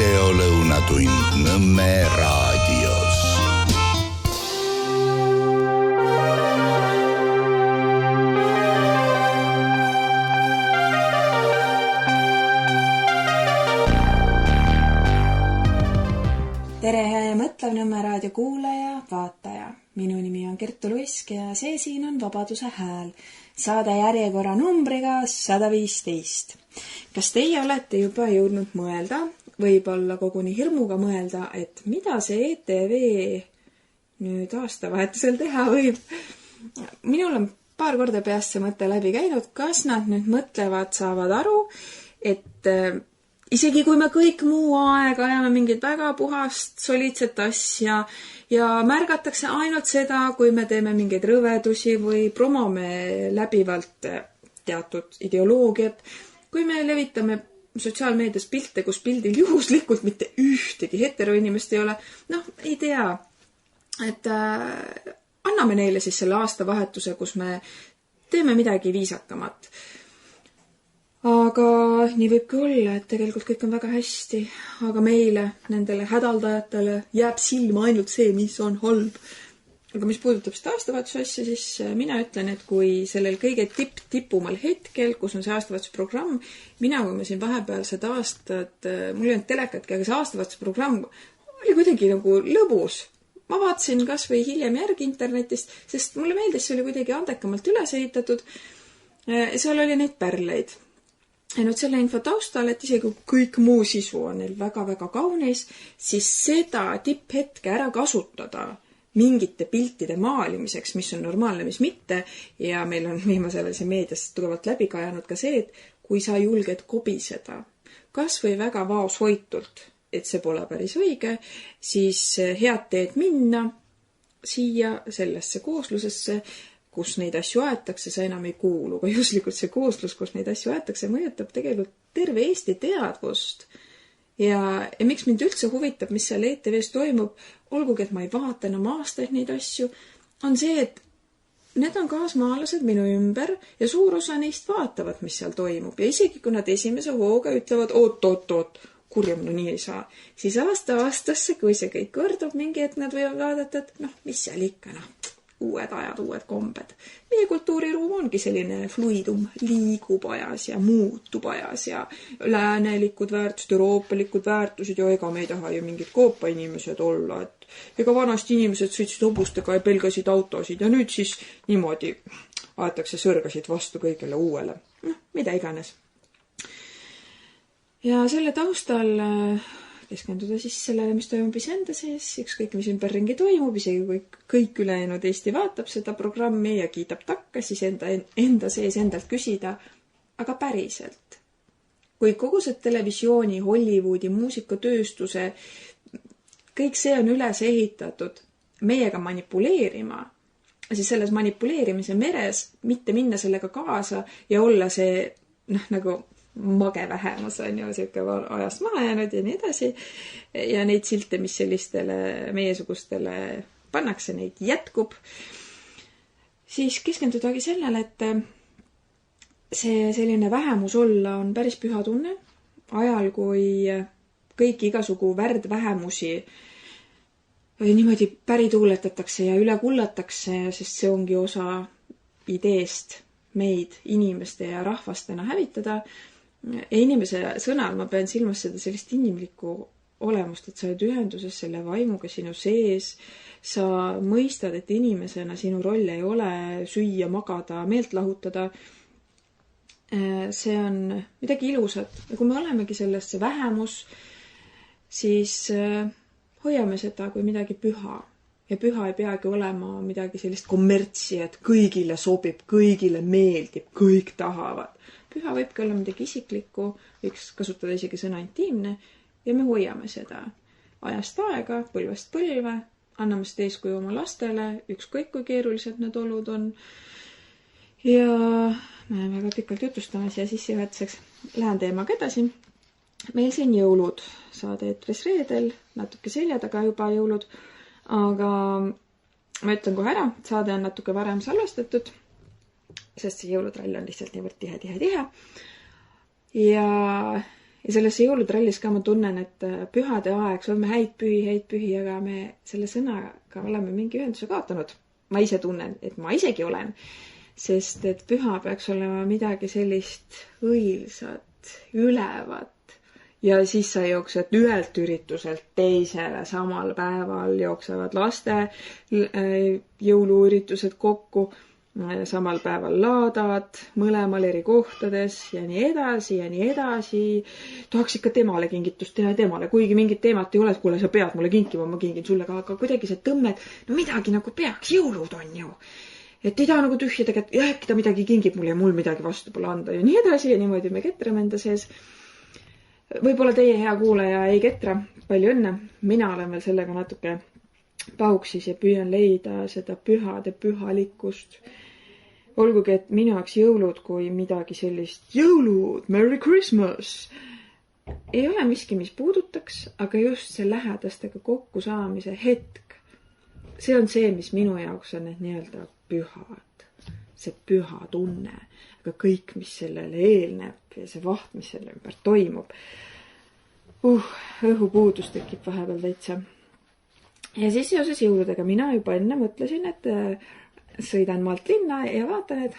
videolõunatund Nõmme raadios. Tere hea ja mõtlev Nõmme raadio kuulaja, vaataja. Minu nimi on Kertu Luisk ja see siin on Vabaduse hääl. Saade järjekorra numbriga 115. Kas teie olete juba jõudnud mõelda, võib-olla koguni hirmuga mõelda, et mida see ETV nüüd aastavahetusel teha võib? Minul on paar korda peast see mõte läbi käinud, kas nad nüüd mõtlevad, saavad aru, et isegi kui me kõik muu aeg ajame mingit väga puhast, soliidset asja ja märgatakse ainult seda, kui me teeme mingeid rõvedusi või promome läbivalt teatud ideoloogiat, kui me levitame sotsiaalmeedias pilte, kus pildil juhuslikult mitte ühtegi heteroinimest ei ole, ei tea, et anname neile siis selle aastavahetuse, kus me teeme midagi viisakamat. Aga nii võibki olla, et tegelikult kõik on väga hästi, aga meile, nendele hädaldajatele jääb silma ainult see, mis on halb. Aga mis puudutab seda aastavahetuse asja, siis mina ütlen, et kui sellel kõige tippumal hetkel, kus on see aastavahetusprogramm, kui ma siin vahepealsed aastad, mul ei olnud telekatki, aga see aastavahetusprogramm oli kuidagi nagu lõbus. Ma vaatasin kas või hiljem järgi internetist, sest mulle meeldis, see oli kuidagi andekamalt üles ehitatud. Seal oli neid pärleid. Ja nüüd selle info taustal, et isegi kõik muu sisu on neil väga-väga kaunis, siis seda tipphetke ära kasutada mingite piltide maalimiseks, mis on normaalne, mis mitte, ja meil on viimasel ajal meedias tugevalt läbi kajanud ka see, et kui sa julged kobiseda, kas või väga vaoshoitult, et see pole päris õige, siis head teed minna siia sellesse kooslusesse, kus neid asju aetakse, sa enam ei kuulu. Aga juslikult see kooslus, kus neid asju aetakse, mõjutab tegelikult terve Eesti teadvust. Ja miks mind üldse huvitab, mis seal ETV-s toimub, olgugi, et ma ei vaata enam aastaid neid asju, on see, et need on kaasmaalased minu ümber ja suur osa neist vaatavad, mis seal toimub. Ja isegi kui nad esimese hooga ütlevad, oot, kurjam, nii ei saa. Siis aastasse, kui see kõik kõrdub mingi, et nad võivad vaadata, et mis seal ikka, uued ajad, uued kombed. Meie kultuuriruum ongi selline fluidum, liigub ajas ja muutub ajas ja läänelikud väärtused, euroopalikud väärtused ja ega me ei taha ju mingid koopa inimesed olla, et ega vanasti inimesed sõitsid hobustega ja pelgasid autosid ja nüüd siis niimoodi aetakse sõrgasid vastu kõigele uuele. Mida iganes. Ja selle taustal keskenduda siis sellele, mis toimub isenda sees, ükskõik mis ümberringi toimub, isegi kui kõik ülejäänud Eesti vaatab seda programmi ja kiidab takka, siis enda sees endalt küsida, aga päriselt. Kui kogu see televisiooni, Hollywoodi, muusikatööstuse, kõik see on üles ehitatud meiega manipuleerima, siis selles manipuleerimise meres mitte minna sellega kaasa ja olla see, nagu mage vähemus on ju siuke ajast maha jäänud ja nii edasi. Ja neid silte, mis sellistele meiesugustele pannakse, neid jätkub. Siis keskendudagi sellele, et see selline vähemus olla on päris püha tunne. Ajal, kui kõik igasugu värdvähemusi niimoodi pärituuletatakse ja üle kullatakse, sest see ongi osa ideest meid inimeste ja rahvastena hävitada. Ja inimese sõnal ma pean silmas seda sellist inimlikku olemust, et sa oled ühenduses selle vaimuga sinu sees, sa mõistad, et inimesena sinu roll ei ole süüa, magada, meelt lahutada. See on midagi ilusat. Ja kui me olemegi sellesse vähemus, siis hoiame seda kui midagi püha. Ja püha ei peagi olema midagi sellist kommertsi, et kõigile sobib, kõigile meeldib, kõik tahavad. Püha võibki olla midagi isiklikku, võiks kasutada isegi sõna intiimne, ja me hoiame seda ajast aega, põlvest põlve, anname seda eeskuju oma lastele, ükskõik kui keerulised need olud on. Ja me väga pikalt jutustamas ja sissejuhatuseks lähen teemaga edasi. Meil siin jõulud, saade eetris reedel, natuke selja taga juba jõulud, aga ma ütlen kohe ära, saade on natuke varem salvestatud, sest see jõulutrall on lihtsalt niivõrd tihe. Ja Ja sellesse jõulutrallis ka ma tunnen, et pühade aeg, soovime häid pühi, aga me selle sõnaga oleme mingi ühenduse kaotanud. Ma ise tunnen, et ma isegi olen, sest et püha peaks olema midagi sellist õilsat, ülevat ja siis sa jooksed ühelt ürituselt teisele samal päeval, jooksevad laste jõuluüritused kokku, samal päeval laadad, mõlemal eri kohtades ja nii edasi. Tahaks ikka temale kingitust teha temale, kuigi mingit teemat ei ole, kuule, sa pead mulle kinkima, ma kingin sulle ka, aga kuidagi see tõmmed, no midagi nagu peaks, jõulud on ju. Et ei taha nagu tühja tegelikult, ja äkki ta midagi kingib mulle ja mul midagi vastu pole anda ja nii edasi ja niimoodi me ketrame enda sees. Võib-olla teie hea kuulaja ei ketra, palju õnne, mina olen veel sellega natuke pauksis ja püüan leida seda pühade pühalikkust. Olgugi, et minu jaoks jõulud kui midagi sellist, jõulud, Merry Christmas, ei ole miski, mis puudutaks, aga just see lähedastega kokku saamise hetk. See on see, mis minu jaoks on need nii-öelda pühad, see püha tunne, aga kõik, mis sellele eelneb ja see vaht, mis selle ümber toimub. Õhupuudus tekib vahepeal täitsa. Ja siis seoses jõuludega mina juba enne mõtlesin, et sõidan maalt linna ja vaatan, et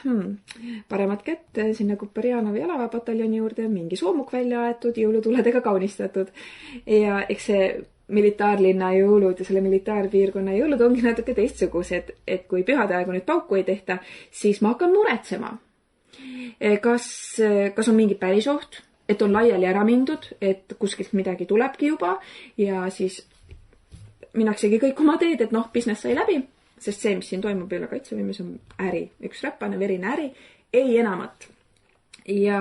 paremat kätt sinna Kuperjanovi jalaväepataljoni juurde mingi soomuk välja aetud, jõulutuledega kaunistatud. Ja eks see militaarlinna jõulud ja selle militaarpiirkonna jõulud ongi natuke teistsugused, et kui pühade aegu nüüd pauku ei tehta, siis ma hakkan muretsema. Kas on mingi päris oht, et on laiali ära mindud, et kuskilt midagi tulebki juba ja siis minnaksegi kõik oma teed, et business sai läbi, sest see, mis siin toimub üle kaitsevõimes on äri, üks räpane verine äri, ei enamat. Ja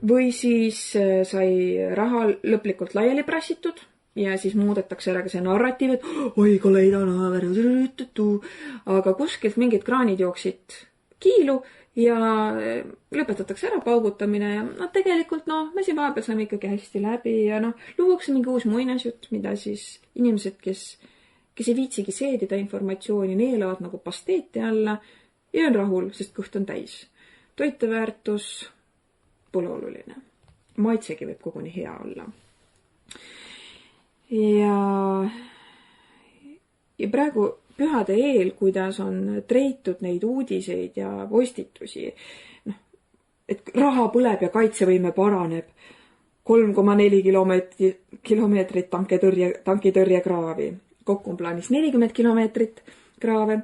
või siis sai raha lõplikult laiali prassitud ja siis muudetakse ära ka see narratiiv, et oi, koleida naaver, aga kuskilt mingid kraanid jooksid kiilu ja lõpetatakse ära paugutamine ja tegelikult me siin vahepeal saame ikkagi hästi läbi ja luuakse mingi uus muinasjutt, mida siis inimesed, kes ei viitsigi seedida informatsiooni, neelavad nagu pasteeti alla ja on rahul, sest kõht on täis. Toiteväärtus pole oluline. Maitsegi võib koguni hea olla. Ja praegu pühade eel, kuidas on treitud neid uudiseid ja postitusi, et raha põleb ja kaitsevõime paraneb, 3,4 kilomeetrit tankitõrjekraavi, kokku on plaanis 40 kilomeetrit kraave,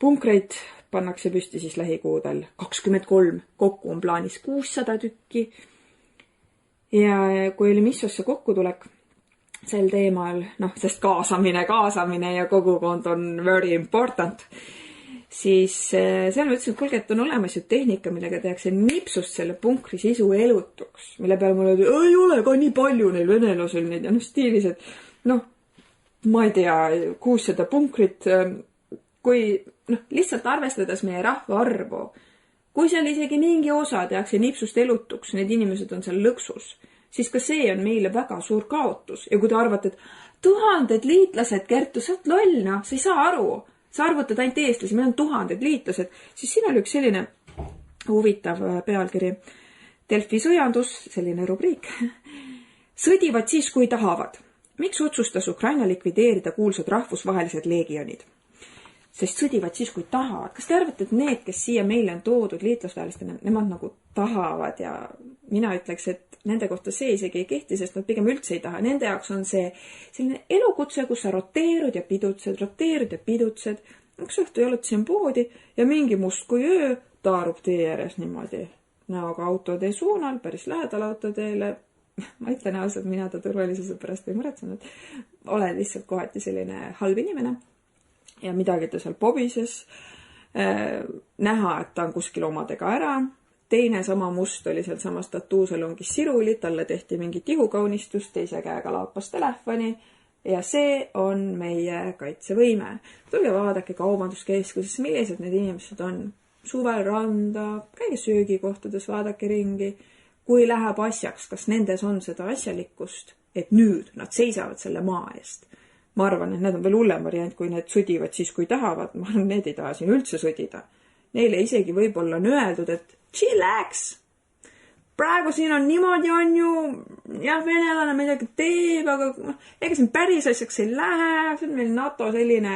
punkreid pannakse püsti siis lähikuudel 23, kokku on plaanis 600 tükki. Ja kui oli Missosse kokkutulek sel teemal, sest kaasamine ja kogukond on very important, siis seal ma ütlesin, et kuulge, et on olemas ju tehnika, millega tehakse nipsust selle punkri sisu elutuks, mille peale mulle ei ole ka nii palju neil venelasel neid ja stiilis, et ma ei tea, 600 punkrit, kui lihtsalt arvestades meie rahva arvu, kui seal isegi mingi osa tehakse nipsust elutuks, need inimesed on seal lõksus, siis ka see on meile väga suur kaotus. Ja kui te arvate, et 1000 liitlased, Kertu, sa oled loll, sa ei saa aru, sa arvutad ainult eestlasi, meil on 1000 liitlased, siis siin oli üks selline huvitav pealkiri. Delfi sõjandus, selline rubriik. Sõdivad siis, kui tahavad. Miks otsustas Ukraina likvideerida kuulsad rahvusvahelised leegionid? Sest sõdivad siis, kui tahavad. Kas te arvate, et need, kes siia meile on toodud liitlasväelistena, nemad nagu tahavad ja mina ütleks, et nende kohta see isegi ei kehti, sest nad pigem üldse ei taha. Nende jaoks on see selline elukutse, kus sa roteerud ja pidutsed. Üks õhtu oled siin poodi ja mingi must kui öö taarub tee ääres niimoodi. Näoga autotee suunal, päris lähedal autoteele. Ma ütlen ausalt, mina ta turvalisuse pärast ei muretsenud. Olen lihtsalt kohati selline halb inimene. Ja midagi ta seal pobises, näha, et ta on kuskil omadega ära. Teine sama must oli seal samas tatuusalongis siruli, talle tehti mingit ihukaunistus, teise käega laapas telefoni ja see on meie kaitsevõime. Tulge vaadake kaubanduskeskuses, millised need inimesed on. Suvel randa, käige söögikohtades, vaadake ringi. Kui läheb asjaks, kas nendes on seda asjalikkust, et nüüd nad seisavad selle maa eest. Ma arvan, et need on veel hullem variant, kui need sõdivad siis, kui tahavad. Ma arvan, need ei taha siin üldse sõdida. Neile isegi võib-olla on öeldud, et chillax. praegu siin on niimoodi on ju, jah, venelane midagi teeb, aga ega siin päris asjaks ei lähe, see on meil NATO selline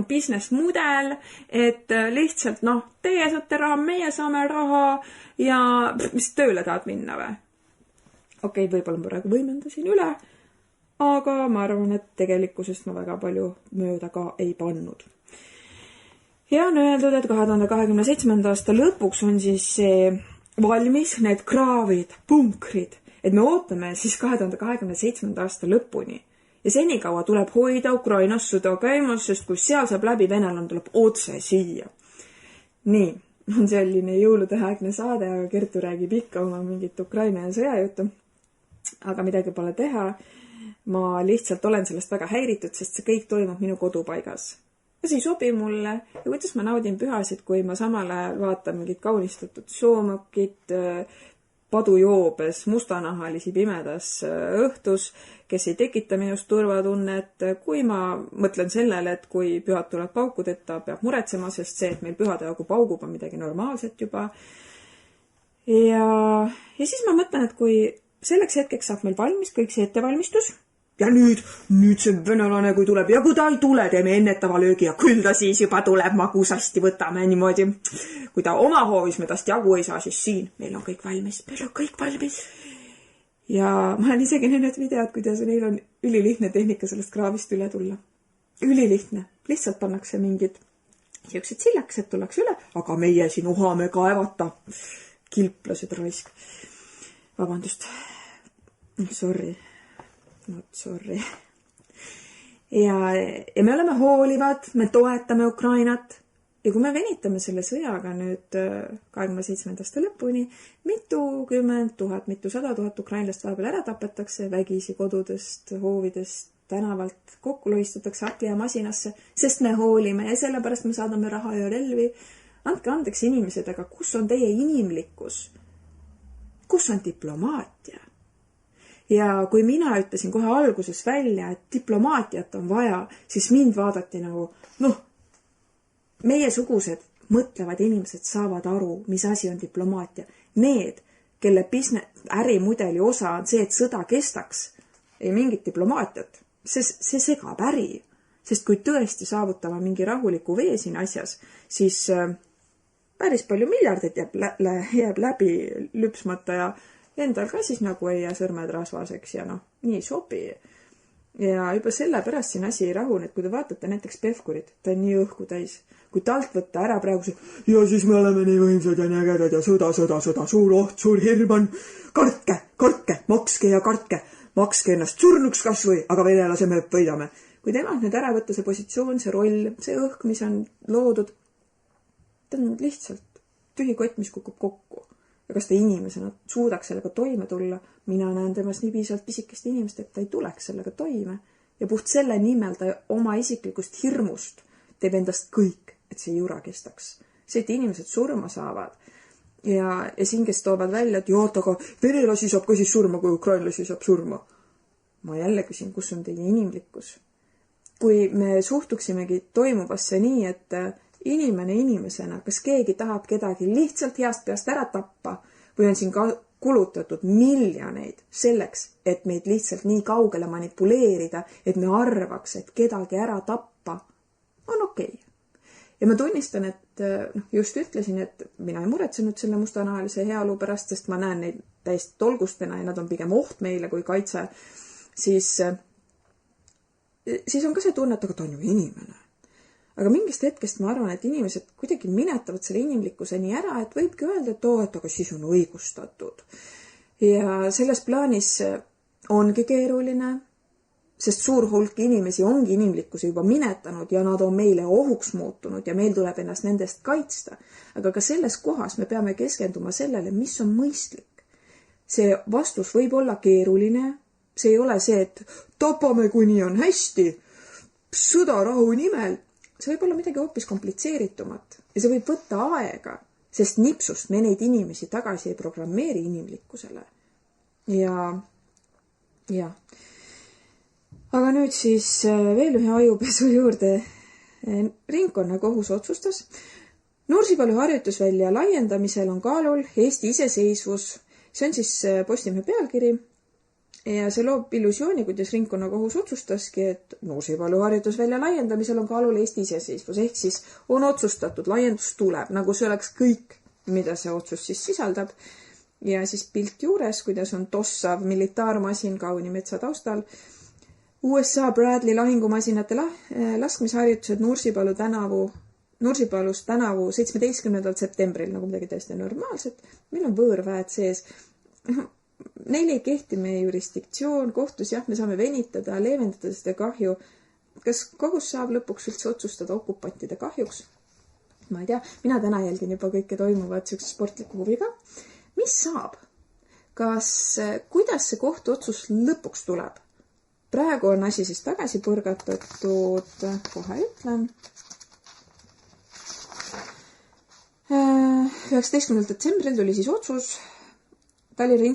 business mudel, et lihtsalt teie saate raha, meie saame raha ja mis tööle tahad minna või? Okei, võib-olla ma praegu võimendasin üle, aga ma arvan, et tegelikkusest ma väga palju mööda ka ei pannud. Ja on öeldud, et 2027. aasta lõpuks on siis see valmis, need kraavid, punkrid, et me ootame siis 2027. aasta lõpuni. Ja senikaua tuleb hoida Ukrainas sõda käimas, sest kui seal saab läbi, venelane tuleb otse siia. Nii, on selline jõuludeaegne saade, aga Kertu räägib ikka oma mingit Ukraina ja sõjajuttu. Aga midagi pole teha. Ma lihtsalt olen sellest väga häiritud, sest see kõik toimub minu kodupaigas. Ja see ei sobi mulle ja kuidas ma naudin pühasid, kui ma samal ajal vaatan mingit kaunistatud soomukit, padujoobes, mustanahalisi pimedas õhtus, kes ei tekita minust turvatunnet, kui ma mõtlen sellele, et kui pühad tuleb paukudeta, peab muretsema, sest see, et meil pühade jagu paugub, on midagi normaalset juba. Ja siis ma mõtlen, et kui selleks hetkeks saab meil valmis kõik see ettevalmistus, ja nüüd see venelane, kui tuleb ja kui ta ei tule, teeme ennetava löögi ja küll ta siis juba tuleb, magusasti võtame niimoodi. Kui ta oma hoovis me tast jagu ei saa, siis siin meil on kõik valmis. Ja ma olen isegi näinud videod, kuidas neil on ülilihtne tehnika sellest kraavist üle tulla. Ülilihtne. Lihtsalt pannakse mingid siuksed sillakesed, tullakse üle, aga meie siin uhame kaevata. Kilplased raisk. Vabandust. Sorry. Ja me oleme hoolivad, me toetame Ukrainat ja kui me venitame selle sõjaga nüüd 27. aasta lõpuni, mitukümmend tuhat, mitusada tuhat ukrainlast vahepeal ära tapetakse, vägisi kodudest, hoovidest, tänavalt kokku lohistatakse haki ja masinasse, sest me hoolime ja sellepärast me saadame raha ja relvi. Andke andeks inimesed, aga kus on teie inimlikkus? Kus on diplomaatia? Ja kui mina ütlesin kohe alguses välja, et diplomaatiat on vaja, siis mind vaadati nagu, meie sugused mõtlevad inimesed saavad aru, mis asi on diplomaatia. Need, kelle ärimudeli osa on see, et sõda kestaks, ei mingit diplomaatiat. See segab äri. Sest kui tõesti saavutame mingi rahuliku vee siin asjas, siis päris palju miljardit jääb läbi lüpsmata ja endal ka siis nagu ei jää sõrmed rasvaseks ja nii sobi. Ja juba sellepärast siin asi ei rahune, et kui te vaatate näiteks Pevkurit, ta on nii õhku täis. Kui talt võtta ära praegu ja siis me oleme nii võimsad ja nägedad ja sõda, suur oht, suur hirm on. Kartke, makske ja kartke. Makske ennast surnuks kas või, aga venelase me võidame. Kui temalt nüüd ära võtta see positsioon, see roll, see õhk, mis on loodud, ta on lihtsalt tühi kott, mis kukub kokku. Ja kas ta inimesena suudaks sellega toime tulla? Mina näen temast nii piisavalt pisikest inimest, et ta ei tuleks sellega toime. Ja puht selle nimel ta oma isiklikust hirmust teeb endast kõik, et see jura kestaks. See, et inimesed surma saavad. Ja siin, kes toovad välja, et aga venelasi saab ka siis surma, kui ukrainlasi saab surma. Ma jälle küsin, kus on teie inimlikkus? Kui me suhtuksimegi toimuvasse nii, et inimene inimesena, kas keegi tahab kedagi lihtsalt heast peast ära tappa või on siin ka kulutatud miljoneid selleks, et meid lihtsalt nii kaugele manipuleerida, et me arvaks, et kedagi ära tappa on okei. Ja ma tunnistan, et just ütlesin, et mina ei muretsenud selle mustanahalise heaolu pärast, sest ma näen neid täiesti tolgustena ja nad on pigem oht meile kui kaitse, siis on ka see tunne, et aga ta on ju inimene. Aga mingist hetkest ma arvan, et inimesed kuidagi minetavad selle inimlikkuse nii ära, et võibki öelda, et aga siis on õigustatud. Ja selles plaanis ongi keeruline, sest suur hulk inimesi ongi inimlikkuse juba minetanud ja nad on meile ohuks muutunud ja meil tuleb ennast nendest kaitsta. Aga ka selles kohas me peame keskenduma sellele, mis on mõistlik. See vastus võib olla keeruline, see ei ole see, et tapame, kuni on hästi, sõda rahu nimel. See võib olla midagi hoopis komplitseeritumat ja see võib võtta aega, sest nipsust me neid inimesi tagasi ei programmeeri inimlikkusele. Ja. Aga nüüd siis veel ühe ajupesu juurde. Ringkonnakohus otsustas. Nursipalu harjutusvälja laiendamisel on kaalul Eesti iseseisvus See on siis Postimehe pealkiri ja see loob illusiooni, kuidas ringkonnakohus otsustaski, et Nursipalu harjutusvälja laiendamisel on kaalul Eesti iseseisvus, ehk siis on otsustatud, laiendus tuleb, nagu see oleks kõik, mida see otsus siis sisaldab. Ja siis pilt juures, kuidas on tossav militaarmasin kauni metsa taustal. USA Bradley lahingumasinate laskmisharjutused Nursipalust tänavu 17. septembril, nagu midagi täiesti normaalset. Meil on võõrväed sees. Neil ei kehti meie jurisdiktsioon, kohtus jah, me saame venitada, leevendada seda kahju. Kas kohus saab lõpuks üldse otsustada okupantide kahjuks? Ma ei tea, mina täna jälgin juba kõike toimuvat sellise sportliku huviga. Mis saab? Kuidas see kohtuotsus lõpuks tuleb? Praegu on asi siis tagasi põrgatatud, kohe ütlen. 19. detsembril tuli siis otsus. Tallinna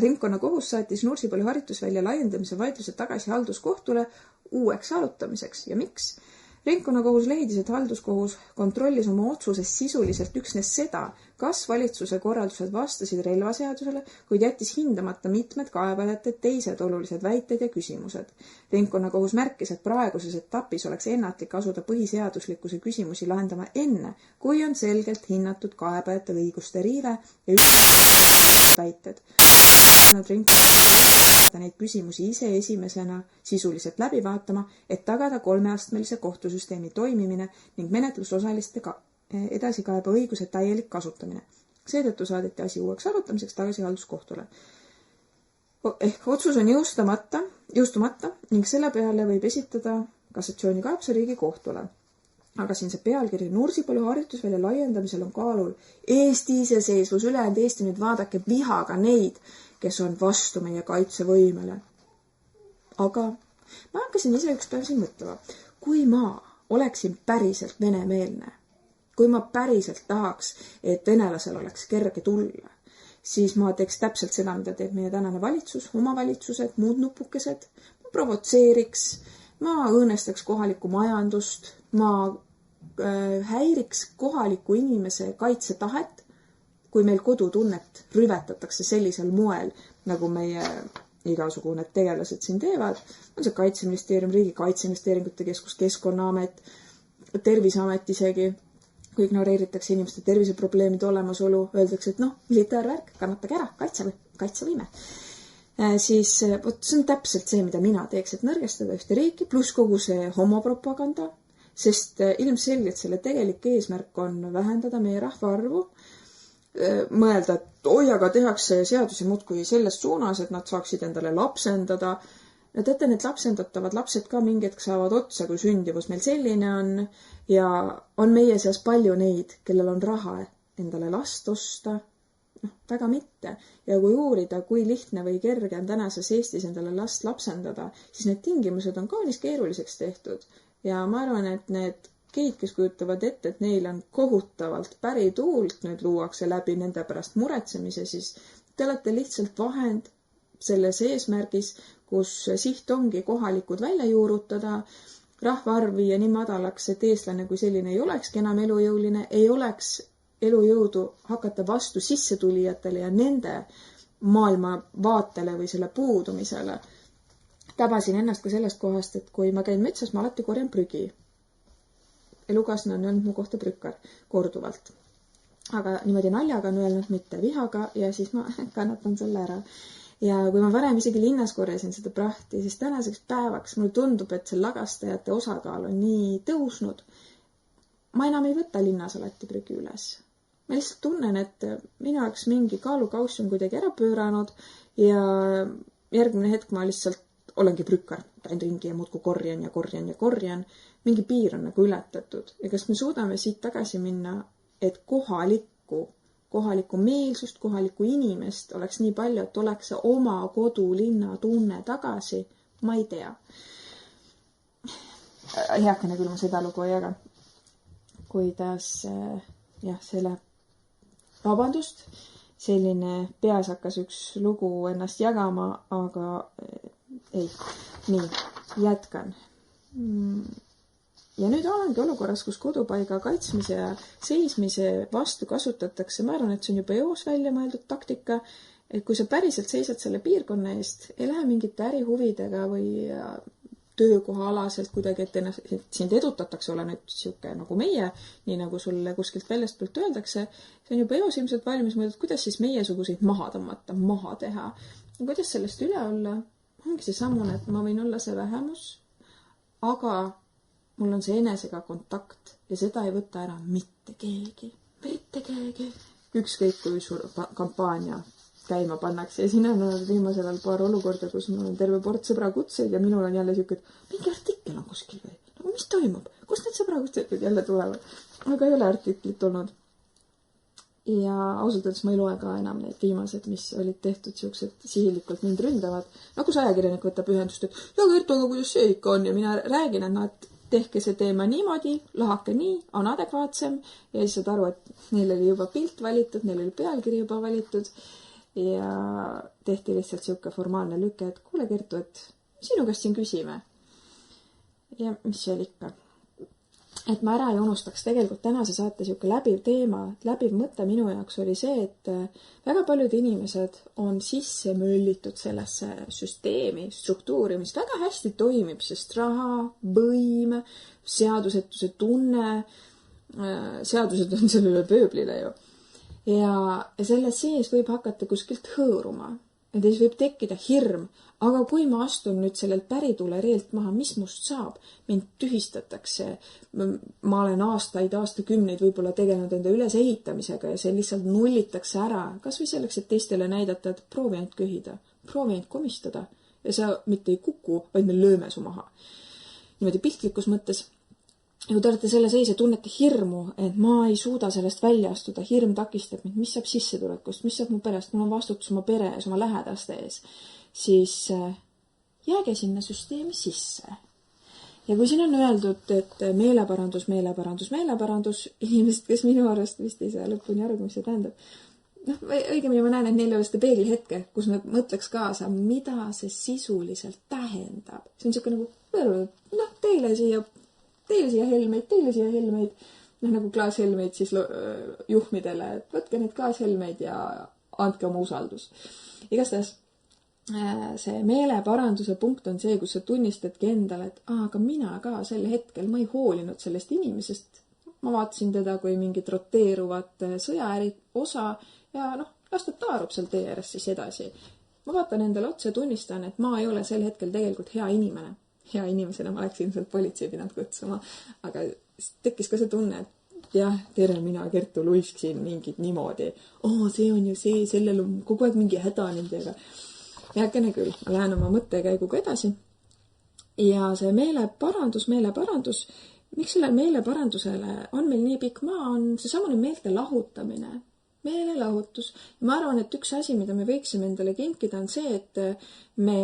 ringkonnakohus saatis Nursipalu harjutusvälja laiendamise vaidluse tagasi halduskohtule uueks arutamiseks. Ja miks? Ringkonnakohus leidis, et halduskohus kontrollis oma otsuses sisuliselt üksnes seda, kas valitsuse korraldused vastasid relvaseadusele, kuid jättis hindamata mitmed kaebajate teised olulised väited ja küsimused. Ringkonnakohus märkis, et praeguses etapis oleks ennatlik asuda põhiseaduslikkuse küsimusi lahendama enne, kui on selgelt hinnatud kaebajate õiguste riive ja väited. Neid küsimusi ise esimesena sisuliselt läbi vaatama, et tagada 3-astmelise kohtusüsteemi toimimine ning menetlusosaliste edasikaeba õiguse täielik kasutamine. Seetõttu saadeti asi uueks arutamiseks tagasi halduskohtule. Ehk otsus on jõustumata ning selle peale võib esitada kassatsioonikaebuse Riigikohtule. Aga siin see pealkiri Nursipalu harjutusvälja laiendamisel on kaalul Eesti iseseisvus, ülejäänud Eesti, nüüd vaadake vihaga neid, kes on vastu meie kaitsevõimele. Aga ma hakkasin ise üks päev siin mõtlema, kui ma oleksin päriselt venemeelne, kui ma päriselt tahaks, et venelasel oleks kerge tulla, siis ma teeks täpselt seda, mida teeb meie tänane valitsus, omavalitsused, muud nupukesed, ma provotseeriks, ma õõnestaks kohalikku majandust, ma häiriks kohaliku inimese kaitsetahet, kui meil kodutunnet rüvetatakse sellisel moel, nagu meie igasugune tegelased siin teevad, on see Kaitseministeerium, Riigi Kaitseinvesteeringute Keskus, Keskkonnaamet, Terviseamet isegi, kui ignoreeritakse inimeste terviseprobleemide olemasolu, öeldakse, et militaarvärk, kannatage ära, kaitsevõime. Siis see on täpselt see, mida mina teeks, et nõrgestada ühte riiki, pluss kogu see homopropaganda, sest ilmselgelt selle tegelik eesmärk on vähendada meie rahvaarvu, mõelda, et aga tehakse seadusi muudkui selles suunas, et nad saaksid endale lapsendada. Ja teate, need lapsendatavad lapsed ka mingi hetk saavad otsa, kui sündivus meil selline on ja on meie seas palju neid, kellel on raha endale last osta. Väga mitte. Ja kui uurida, kui lihtne või kerge on tänases Eestis endale last lapsendada, siis need tingimused on kaunis keeruliseks tehtud. Ja ma arvan, et need geid, kes kujutavad ette, et neil on kohutavalt pärituult, nüüd luuakse läbi nende pärast muretsemise, siis te olete lihtsalt vahend selles eesmärgis, kus siht ongi kohalikud välja juurutada, rahvaarv viia nii madalaks, et eestlane kui selline ei olekski enam elujõuline, ei oleks elujõudu hakata vastu sissetulijatele ja nende maailma vaatele või selle puudumisele. Tabasin ennast ka sellest kohast, et kui ma käin metsas, ma alati korjan prügi. Elukaasne on öelnud mu kohta prükkar korduvalt. Aga niimoodi naljaga on öelnud mitte vihaga ja siis ma kannatan selle ära. Ja kui ma varem isegi linnas korjasin seda prahti, siis tänaseks päevaks mulle tundub, et see lagastajate osakaal on nii tõusnud. Ma enam ei võta linnas alati prügi üles. Ma lihtsalt tunnen, et minu jaoks mingi kaalukauss on kuidagi ära pööranud ja järgmine hetk ma lihtsalt olengi prükkar, tain ringi ja muudku korjan. Mingi piir on nagu ületatud. Ja kas me suudame siit tagasi minna, et kohalikku meelsust, kohalikku inimest oleks nii palju, et oleks see oma kodulinna tunne tagasi? Ma ei tea. Heakene küll ma seda lugu ei jaga. Kuidas, selle vabandust, selline peas hakkas üks lugu ennast jagama, aga ei. Nii, jätkan. Ja nüüd olengi olukorras, kus kodupaiga kaitsmise ja seismise vastu kasutatakse, ma arvan, et see on juba eos välja mõeldud taktika, et kui sa päriselt seisad selle piirkonna eest, ei lähe mingite ärihuvidega või töökohaalaselt kuidagi, et sind edutatakse, ole nüüd siuke nagu meie, nii nagu sulle kuskilt väljast poolt öeldakse, see on juba eos ilmselt valmis mõeldud, kuidas siis meiesuguseid maha tõmmata, maha teha. Ja kuidas sellest üle olla? Ongi see samune, et ma võin olla see vähemus, aga mul on see enesega kontakt ja seda ei võta ära mitte keegi. Mitte keegi. Ükskõik kui suur kampaania käima pannakse ja siin on viimasel ajal paar olukorda, kus mul on terve port sõbrakutseid ja minul on jälle siuke, et mingi artikkel on kuskil või? Nagu mis toimub? Kust need sõbrakutseid jälle tulevad? Aga ei ole artiklit olnud. Ja ausalt öeldes ma ei loe ka enam neid viimased, mis olid tehtud siuksed sihilikult mind ründavad. Nagu see ajakirjanik võtab ühendust, et ja Kertu, aga kuidas see ikka on? Ja mina räägin, et nad tehke see teema niimoodi, lahake nii, on adekvaatsem ja siis saad aru, et neil oli juba pilt valitud, neil oli pealkiri juba valitud ja tehti lihtsalt siuke formaalne lüke, et kuule Kertu, et sinu käest siin küsime. Ja mis see oli ikka? Et ma ära ei unustaks tegelikult tänase saate siuke läbiv teema, läbiv mõte minu jaoks oli see, et väga paljud inimesed on sisse möllitud sellesse süsteemi, struktuuri, mis väga hästi toimib, sest raha, võim, seadusetuse tunne, seadused on sellele pööblile ju. Ja selle sees võib hakata kuskilt hõõruma. Ja siis võib tekkida hirm. Aga kui ma astun nüüd sellelt päritule reelt maha, mis must saab? Mind tühistatakse. Ma olen aastakümneid võib-olla tegelenud enda ülesehitamisega ja see lihtsalt nullitakse ära. Kas või selleks, et teistele näidata, et proovi ainult köhida, proovi ainult komistada. Ja sa mitte ei kuku, vaid me lööme su maha. Niimoodi piltlikus mõttes. Ja kui te olete selle sees ja tunnete hirmu, et ma ei suuda sellest välja astuda, hirm takistab mind, mis saab sissetulekust, mis saab mu perest, mul on vastutus oma pere ees, oma lähedaste ees, siis jääge sinna süsteemi sisse. Ja kui siin on öeldud, et meeleparandus, inimesed, kes minu arvast vist ei saa lõpuni aru, mis see tähendab. Õigemini ma näen, et neil ei ole seda peeglihetke, kus nad mõtleks kaasa, mida see sisuliselt tähendab. See on siuke nagu, teile siia helmeid, nagu klaashelmeid siis juhmidele, et võtke need klaashelmeid ja andke oma usaldus. Igastahes see meeleparanduse punkt on see, kus sa tunnistadki endale, et aga mina ka sel hetkel, ma ei hoolinud sellest inimesest. Ma vaatasin teda kui mingit roteeruvat sõjaäri osa ja las ta taarub seal tee ääres siis edasi. Ma vaatan endale otsa ja tunnistan, et ma ei ole sel hetkel tegelikult hea inimene. Hea inimesena ma oleksin sealt politsei pidanud kutsuma, aga tekkis ka see tunne, et jah, tere, mina Kertu Luisk siin mingid niimoodi. See on ju see, sellel on kogu aeg mingi häda nendega. Jääkene küll, ma lähen oma mõttekäiguga edasi. Ja see meeleparandus, miks sellel meeleparandusele on meil nii pikk maa, on see samune meelte lahutamine, meelelahutus. Ja ma arvan, et üks asi, mida me võiksime endale kinkida, on see, et me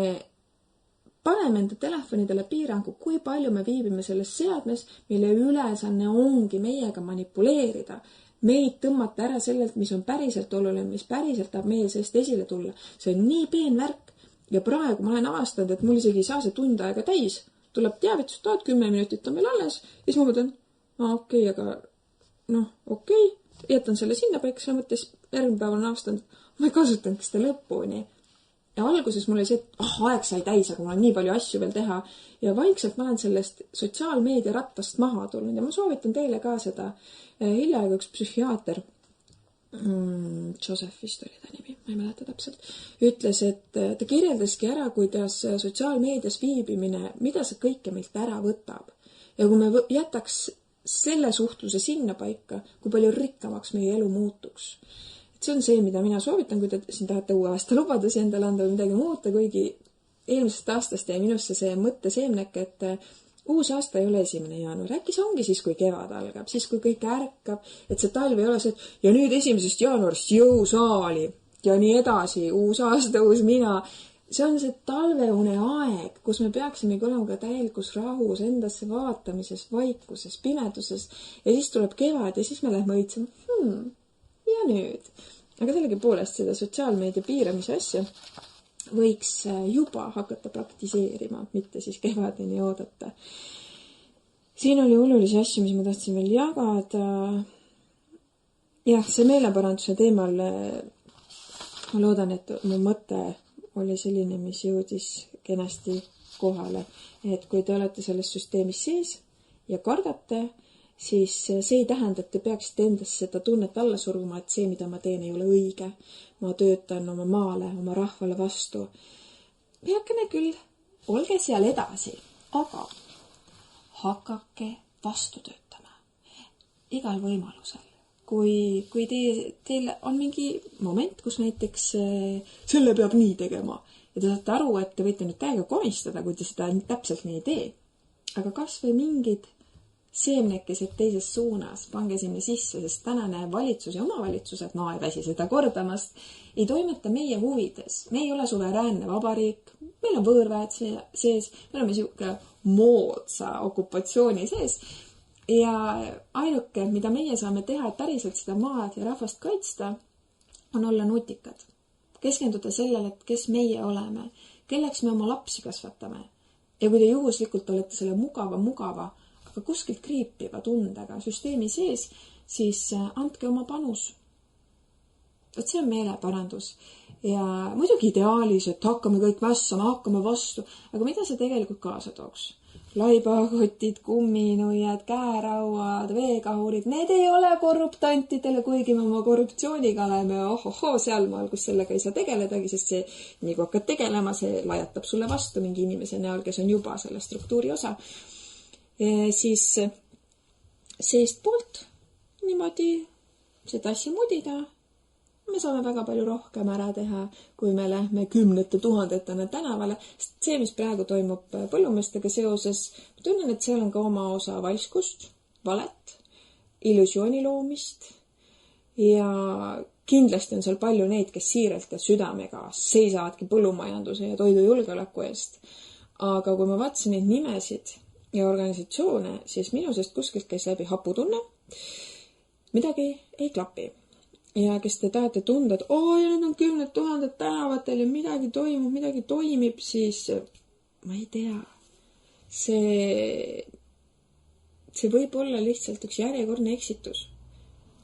paneme enda telefonidele piirangu, kui palju me viibime selles seadmes, mille ülesanne ongi meiega manipuleerida. Meid tõmmata ära sellelt, mis on päriselt oluline, mis päriselt tahab meie seest esile tulla. See on nii peen värk ja praegu ma olen avastanud, et mul isegi ei saa see tund aega täis. Tuleb teavitus, 10 minutit on meil alles ja siis ma mõtlen, okei, jätan selle sinna paika, selle mõttes järgmine päev on avastanud, ma ei kasutanud seda lõpuni. Ja alguses mul oli see, et aeg sai täis, aga mul on nii palju asju veel teha. Ja vaikselt ma olen sellest sotsiaalmeedia rattast maha tulnud ja ma soovitan teile ka seda. Hiljaaegu üks psühhiaater, Joseph vist oli ta nimi, ma ei mäleta täpselt, ütles, et ta kirjeldaski ära, kuidas sotsiaalmeedias viibimine, mida see kõike meilt ära võtab. Ja kui me jätaks selle suhtluse sinna paika, kui palju rikkamaks meie elu muutuks. See on see, mida mina soovitan, kui te siin tahate uue aasta lubadusi endale anda või midagi muuta, kuigi eelmisest aastast jäi minusse see mõtteseemnek, et uus aasta ei ole 1. jaanuar. Äkki see ongi siis, kui kevad algab, siis kui kõik ärkab, et see talv ei ole see, et ja nüüd 1. jaanuarist jõusaali ja nii edasi, uus aasta, uus mina. See on see talveune aeg, kus me peaksimegi olema ka täielikus rahus, endasse vaatamises, vaikuses, pimeduses ja siis tuleb kevad ja siis me lähme õitsema. Ja nüüd. Aga sellegi poolest seda sotsiaalmeedia piiramise asja võiks juba hakata praktiseerima, mitte siis kevadeni oodata. siin oli olulisi asju, mis ma tahtsin veel jagada. Jah, see meeleparanduse teemal ma loodan, et mu mõte oli selline, mis jõudis kenasti kohale. Et kui te olete selles süsteemis sees ja kardate, siis see ei tähenda, et te peaksite endas seda tunnet alla suruma, et see, mida ma teen, ei ole õige. Ma töötan oma maale, oma rahvale vastu. Peakene küll, olge seal edasi, aga hakake vastu töötama. Igal võimalusel. Kui teil on mingi moment, kus näiteks selle peab nii tegema ja te saate aru, et te võite nüüd täiega komistada, kui te seda täpselt nii ei tee. Aga kas või mingid seemnekesed teises suunas, pange sinna sisse, sest tänane valitsus ja omavalitsused, ei väsi seda kordamast, ei toimeta meie huvides. Me ei ole suveräänne vabariik, meil on võõrväed sees, me oleme siuke moodsa okupatsiooni sees ja ainuke, mida meie saame teha, et päriselt seda maad ja rahvast kaitsta, on olla nutikad. Keskenduda sellele, et kes meie oleme, kelleks me oma lapsi kasvatame. Ja kui te juhuslikult olete selle mugava, aga kuskilt kriipiva tundega süsteemi sees, siis andke oma panus. Et see on meeleparandus. Ja muidugi ideaalis, et hakkame kõik mässama, hakkame vastu, aga mida see tegelikult kaasa tooks? Laibakotid, kumminuiad, käerauad, veekahurid, need ei ole korruptantidele, kuigi me oma korruptsiooniga oleme sealmaal, kus sellega ei saa tegeledagi, sest see, nii kui hakkad tegelema, see lajatab sulle vastu mingi inimese näol, kes on juba selle struktuuri osa. Siis seest poolt niimoodi seda asja mudida. Me saame väga palju rohkem ära teha, kui me lähme 10 000 tänavale. See, mis praegu toimub põllumeestega seoses, ma tunnen, et seal on ka oma osa valskust, valet, illusiooni loomist ja kindlasti on seal palju neid, kes siiralt ja südamega seisavadki põllumajanduse ja toidujulgeoleku eest. Aga kui ma vaatasin neid nimesid ja organisatsioone, siis minu sest kuskilt käis läbi haputunne. Midagi ei klapi. Ja kes te tahate tunda, et ja need on 10 000 tänavatel ja midagi toimib, siis ma ei tea. See võib olla lihtsalt üks järjekordne eksitus.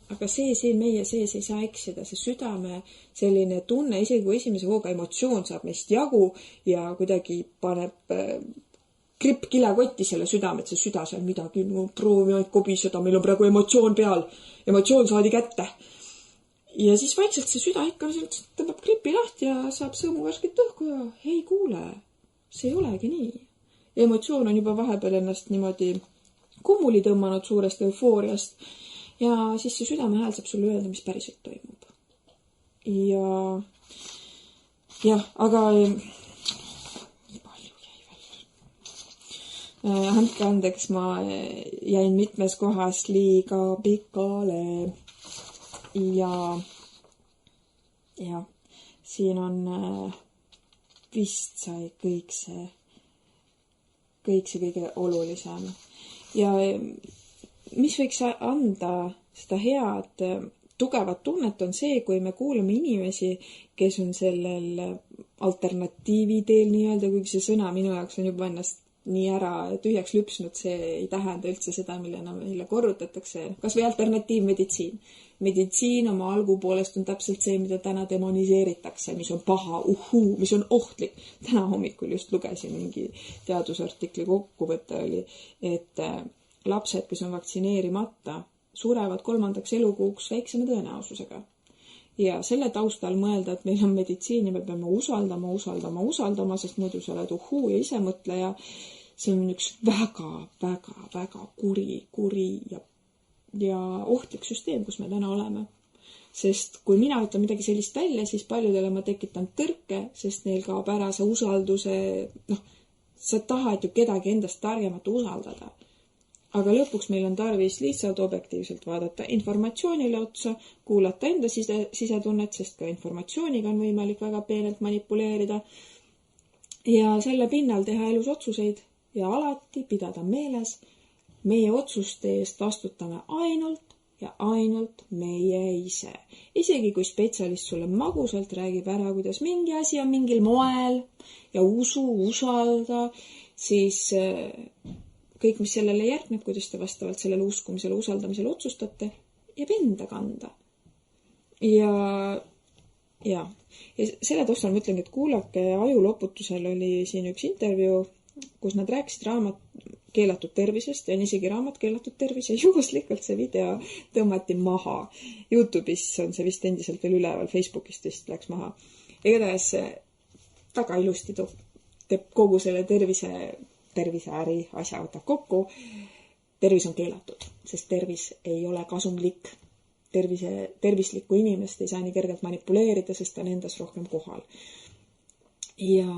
Aga see meie sees ei saa eksida. See südame selline tunne, isegi kui esimese hooga emotsioon saab meist jagu ja kuidagi paneb kripp kilekotti selle südame, et see süda seal midagi, proovime kobiseda, meil on praegu emotsioon peal. Emotsioon saadi kätte. Ja siis vaikselt see süda ikka tõmbab kripi lahti ja saab sõõmu värsket õhku ja ei kuule, see ei olegi nii. Emotsioon on juba vahepeal ennast niimoodi kummuli tõmmanud suurest eufooriast ja siis see südame hääl saab sulle öelda, mis päriselt toimub. Ja, aga palju jäi veel. Andke andeks, ma jäin mitmes kohas liiga pikale. Ja siin on vist sai kõik see kõige olulisem. Ja mis võiks anda seda head tugevat tunnet on see, kui me kuulame inimesi, kes on sellel alternatiivi teel nii-öelda, kuigi see sõna minu jaoks on juba ennast nii ära tühjaks lüpsnud, see ei tähenda üldse seda, millena meile korrutatakse. Kas või alternatiivmeditsiin. Meditsiin oma algupoolest on täpselt see, mida täna demoniseeritakse, mis on paha, mis on ohtlik. Täna hommikul just lugesin mingi teadusartikli kokkuvõte oli, et lapsed, kes on vaktsineerimata, surevad 3. elukuuks väiksema tõenäosusega. Ja selle taustal mõelda, et meil on meditsiin ja me peame usaldama, sest muidu sa oled ja isemõtleja. See on üks väga kuri ja ohtlik süsteem, kus me täna oleme. Sest kui mina ütlen midagi sellist välja, siis paljudele ma tekitan tõrke, sest neil kaob ära see usalduse, sa tahad ju kedagi endast targemat usaldada. Aga lõpuks meil on tarvis lihtsalt objektiivselt vaadata informatsioonile otsa, kuulata enda sisetunnet, sest ka informatsiooniga on võimalik väga peenelt manipuleerida ja selle pinnal teha elus otsuseid ja alati pidada meeles, meie otsuste eest vastutame ainult meie ise. Isegi kui spetsialist sulle magusalt räägib ära, kuidas mingi asi on mingil moel ja usalda, siis kõik, mis sellele järgneb, kuidas te vastavalt sellele uskumisele, usaldamisele otsustate, jääb enda kanda. Ja selle taustal ma ütlengi, et kuulake ajuloputusel oli siin üks intervjuu, kus nad rääkisid keelatud tervisest ja on isegi raamat keelatud tervis ja juhuslikult see video tõmmati maha. YouTube'is on see vist endiselt veel üleval, Facebookist vist läks maha. Igatahes väga ilusti teeb kogu selle terviseäri asja võtab kokku. Tervis on keelatud, sest tervis ei ole kasumlik. Tervislikku inimest ei saa nii kergelt manipuleerida, sest ta on endas rohkem kohal. Ja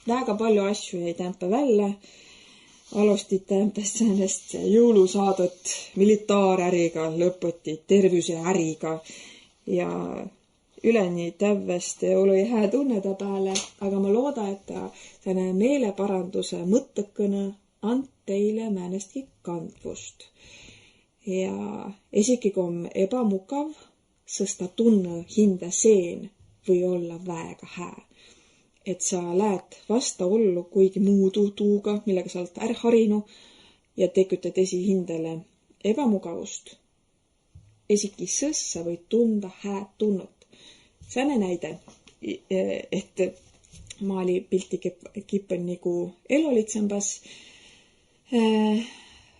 väga palju asju jäi tämpe välja. Alustid tämpest sellest jõulusaadet militaaräriga, lõputi terviseäriga ja üleni tävvest oli hää tunneda peale, aga ma looda, et tänne meeleparanduse mõttekõne and teile määnestki kandvust. Ja esiki kui ebamukav, sest ta tunne hinda seen või olla väga hää. Et sa lähed vasta ollu kuigi muudu tuuga, millega sa oled harinu ja tekutad esihindele ebamugavust. Esiki sõssa või tunda hääd tunnut. Sääne näide, et ma oli pilti kippen nagu elolitsembas.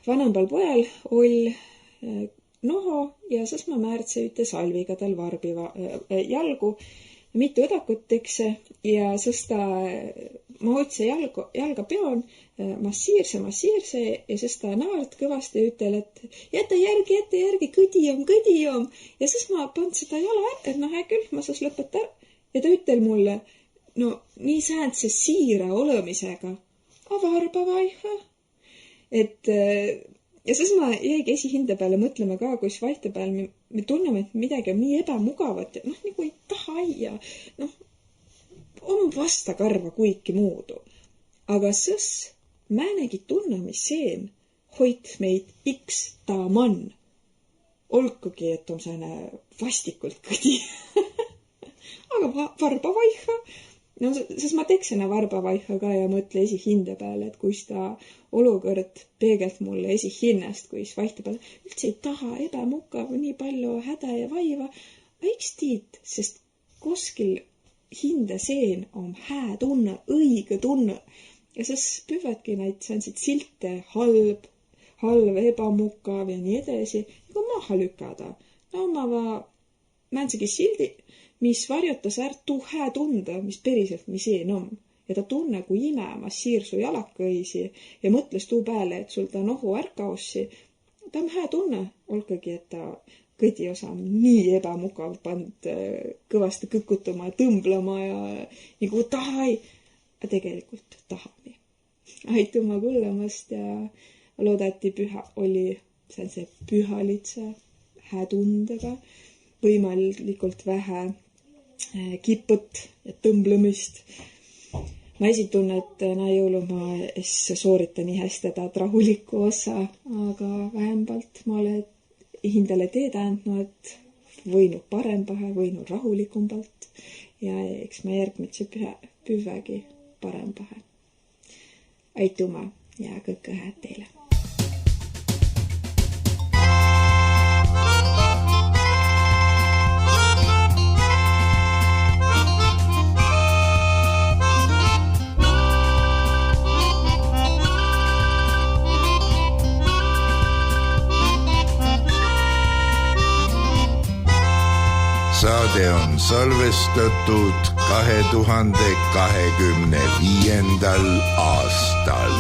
Vanembal pojal oli noho ja sõs ma määrtse üte salviga tal varbi jalgu. Mitu õdakut tekse ja sõsta ma otse jalga peon massiirse ja sõsta naart kõvasti ütel, et jäta järgi, kõdi om. Ja sõs ma pand seda jala, et hää küll, ma sõs lõpeta ja ta ütel mulle, no nii säändse siira olemisega, varba vaiha. Ja siis ma jäigi esihinde peale mõtlema ka, kus vahtepeal me tunneme, et midagi on nii ebamugavat ja nagu ei taha ja on vastakarva kuiki muudu. Aga sõs määnegi tunnemiseen hoit meid iks taaman. Olkugi, et on sääne vastikult kõdi. Aga varba vaiha. No, sest ma teksena varba vaiha ka ja mõtle esihinde peale, et kus ta olukord peegelt mulle esihinnast, kus vahtepeal üldse ei taha ebamukav, nii palju häda ja vaiva. Eks tiid, sest kuskil hinde seen on hää tunne, õige tunne. Ja siis püvadki neid säänsid silte halb, ebamukav ja nii edasi, nagu maha lükada. No ma määnsegi sildi, mis varjutas tuu hää tunda, mis päriselt mi seen on. Ja ta tunne, kui ime massiir su jalakõisi ja mõtles tuu peale, et sul ta nohu ärkaossi. Ta on hää tunne, olkagi, et ta kõdi osa on nii ebamukav pand kõvasti kõkutama ja tõmblema ja nagu tahai. Aga tegelikult tahami. Aituma kuulamast ja loodati oli see pühalitse hää tundega, võimalikult vähe kiput ja tõmblemist. Ma esitun, et jõulumaa sooritan nii hästi taad rahulikku osa, aga vähempalt ma olen hindele teed andnud, et võinud parempähe, võinud rahulikumbalt ja eks ma järgmitse püvägi parempähe. Aituma ja kõike hääd teile! Saade on salvestatud 2025. aastal.